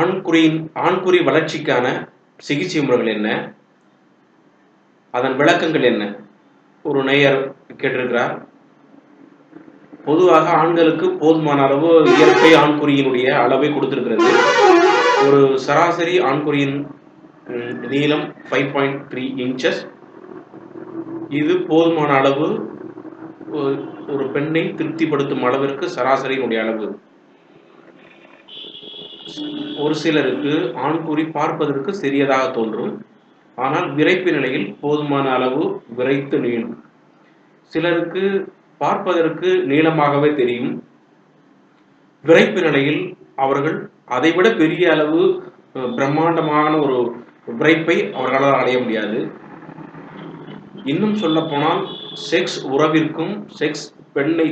ஆண்குறி வளர்ச்சிக்கான சிகிச்சை முறைகள் என்ன? அதன் விளக்கங்கள் என்ன? ஒரு நேயர் கேட்டிருக்கிறார். பொதுவாக ஆண்களுக்கு போதுமான அளவு இயற்கை ஆண்குறியினுடைய அளவை கொடுத்திருக்கிறது. ஒரு சராசரி ஆண்குறியின் நீளம் 5.3 inches. இது போதுமான அளவு ஒரு பெண்ணை திருப்திப்படுத்தும் அளவிற்கு சராசரியினுடைய அளவு. ஒரு சிலருக்கு ஆண்குறி பார்ப்பதற்கு சிறியதாக தோன்றும். ஆனால் விறைப்பு நிலையில் போதுமான அளவு விறைத்து நீளும். சிலருக்கு பார்ப்பதற்கு நீளமாகவே தெரியும். விறைப்பு நிலையில் அவர்கள் அதைவிட பெரிய அளவு பிரம்மாண்டமான ஒரு விறைப்பை அவர்களால் அடைய முடியாது. இன்னும் சொல்ல போனால் செக்ஸ் உறவிற்கும் செக்ஸ் பெண்ணை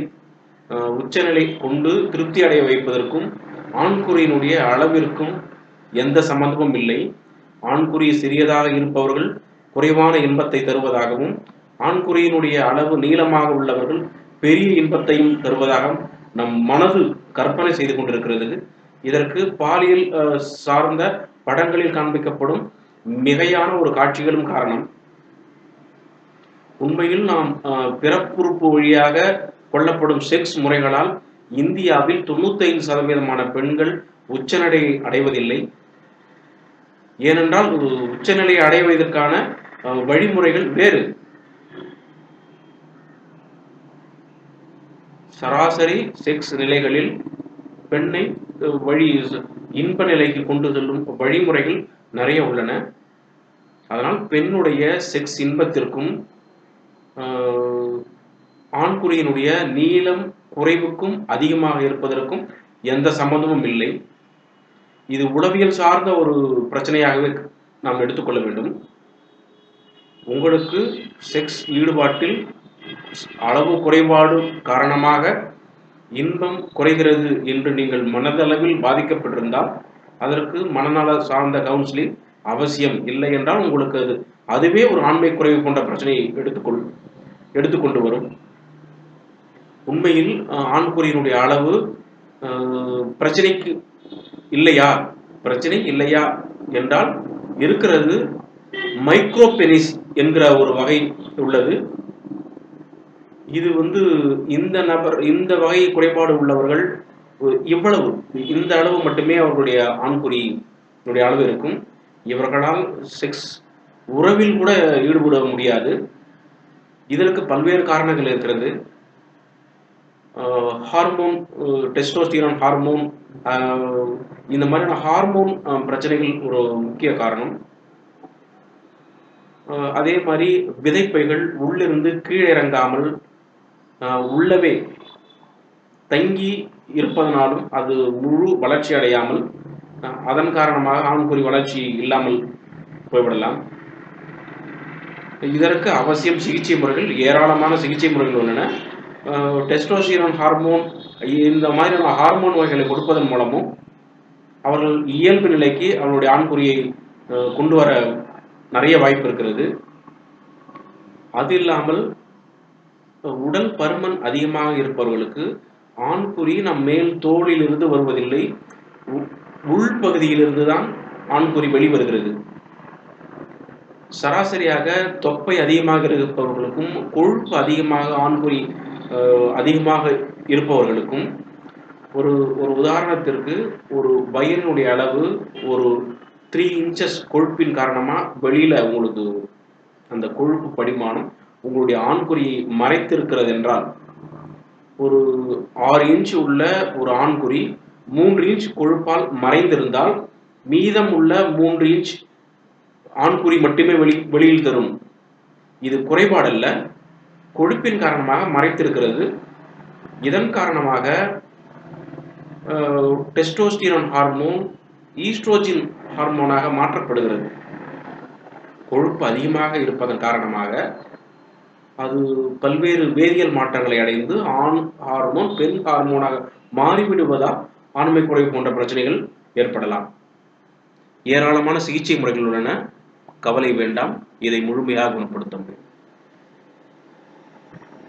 உச்சநிலை கொண்டு திருப்தி அடைய வைப்பதற்கும் ஆண்குறியினுடைய அளவிற்கும் எந்த சம்பந்தமும் இல்லை. ஆண்குறி சிறியதாக இருப்பவர்கள் குறைவான இன்பத்தை தருவதாகவும், ஆண்குறியினுடைய அளவு நீளமாக உள்ளவர்கள் பெரிய இன்பத்தையும் தருவதாகவும் நம் மனது கற்பனை செய்து கொண்டிருக்கிறது. இதற்கு பாலியல் சார்ந்த படங்களில் காண்பிக்கப்படும் மிகையான ஒரு காட்சிகளும் காரணம். உண்மையில் நாம் பிறப்புறுப்பு வழியாக கொள்ளப்படும் செக்ஸ் முறைகளால் இந்தியாவில் 95% பெண்கள் உச்சநிலை அடைவதில்லை. ஏனென்றால் உச்சநிலை அடைவதற்கான வழிமுறைகள் வேறு. சராசரி செக்ஸ் நிலைகளில் பெண்ணை இன்ப நிலைக்கு கொண்டு செல்லும் வழிமுறைகள் நிறைய உள்ளன. அதனால் பெண்ணுடைய செக்ஸ் இன்பத்திற்கும் ஆண்குறியினுடைய நீளம் குறைவுக்கும் அதிகமாக இருப்பதற்கும் எந்த சம்பந்தமும் இல்லை. இது உளவியல் சார்ந்த ஒரு பிரச்சனையாகவே நாம் எடுத்துக்கொள்ள வேண்டும். உங்களுக்கு செக்ஸ் ஈடுபாட்டில் அளவு குறைபாடு காரணமாக இன்பம் குறைகிறது என்று நீங்கள் மனதளவில் பாதிக்கப்பட்டிருந்தால் அதற்கு மனநல சார்ந்த கவுன்சிலிங் அவசியம். இல்லை என்றால் உங்களுக்கு அதுவே ஒரு ஆண்மை குறைவு போன்ற பிரச்சனையை எடுத்துக்கொண்டு வரும். உண்மையில் ஆண்குறியினுடைய அளவு பிரச்சனைக்கு இல்லையா? பிரச்சனை இல்லையா என்றால் இருக்கிறது. மைக்ரோபெனிஸ் என்கிற ஒரு வகை உள்ளது. இது இந்த வகை குறைபாடு உள்ளவர்கள் இவ்வளவு இந்த அளவு மட்டுமே அவர்களுடைய ஆண்குறியினுடைய அளவு இருக்கும். இவர்களால் செக்ஸ் உறவில் கூட ஈடுபட முடியாது. இதற்கு பல்வேறு காரணங்கள் இருக்கிறது. ஹார்மோன், டெஸ்டோஸ்டிரான் ஹார்மோன், இந்த மாதிரியான ஹார்மோன் பிரச்சனைகள் ஒரு முக்கிய காரணம். அதே மாதிரி விதைப்பைகள் உள்ளிருந்து கீழிறங்காமல் உள்ளவே தங்கி இருப்பதனாலும் அது முழு வளர்ச்சி அடையாமல் அதன் காரணமாக ஆண்குறி வளர்ச்சி இல்லாமல் போய்விடலாம். இதற்கு அவசியம் சிகிச்சை முறைகள், ஏராளமான சிகிச்சை முறைகள் உள்ளன. டெஸ்டோஸ்டிரான் ஹார்மோன், இந்த மாதிரியான ஹார்மோன் வகைகளை கொடுப்பதன் மூலமும் அவர்கள் இயல்பு நிலைக்கு அவர்களுடைய ஆண்குறியை கொண்டு வர நிறைய வாய்ப்பு இருக்கிறது. அது இல்லாமல் உடல் பருமன் அதிகமாக இருப்பவர்களுக்கு ஆண்குறி நம் மேல் தோளில் இருந்து வருவதில்லை, உள்பகுதியிலிருந்து தான் ஆண்குறி வெளிவருகிறது. சராசரியாக தொப்பை அதிகமாக இருப்பவர்களுக்கும் கொழுப்பு அதிகமாக ஆண்குறி அதிகமாக இருப்பவர்களுக்கும் ஒரு உதாரணத்திற்கு ஒரு வயிறினுடைய அளவு ஒரு 3 inches கொழுப்பின் காரணமாக வெளியில உங்களுக்கு அந்த கொழுப்பு படிமானம் உங்களுடைய ஆண்குறியை மறைத்திருக்கிறது என்றால், ஒரு 6 inch உள்ள ஒரு ஆண்குறி 3 inch கொழுப்பால் மறைந்திருந்தால் மீதம் உள்ள 3 inch ஆண்குறி மட்டுமே வெளியில் தரும். இது குறைபாடல்ல, கொழுப்பின் காரணமாக மறைத்திருக்கிறது. இதன் காரணமாக டெஸ்டோஸ்டிரான் ஹார்மோன் ஈஸ்ட்ரோஜன் ஹார்மோனாக மாற்றப்படுகிறது. கொழுப்பு அதிகமாக இருப்பதன் காரணமாக அது பல்வேறு வேதியியல் மாற்றங்களை அடைந்து ஆண் ஹார்மோன் பெண் ஹார்மோனாக மாறிவிடுவதால் ஆண்மை குறைவு போன்ற பிரச்சனைகள் ஏற்படலாம். ஏராளமான சிகிச்சை முறைகள் உள்ளன. கவலை வேண்டாம். இதை முழுமையாக குணப்படுத்த முடியும்.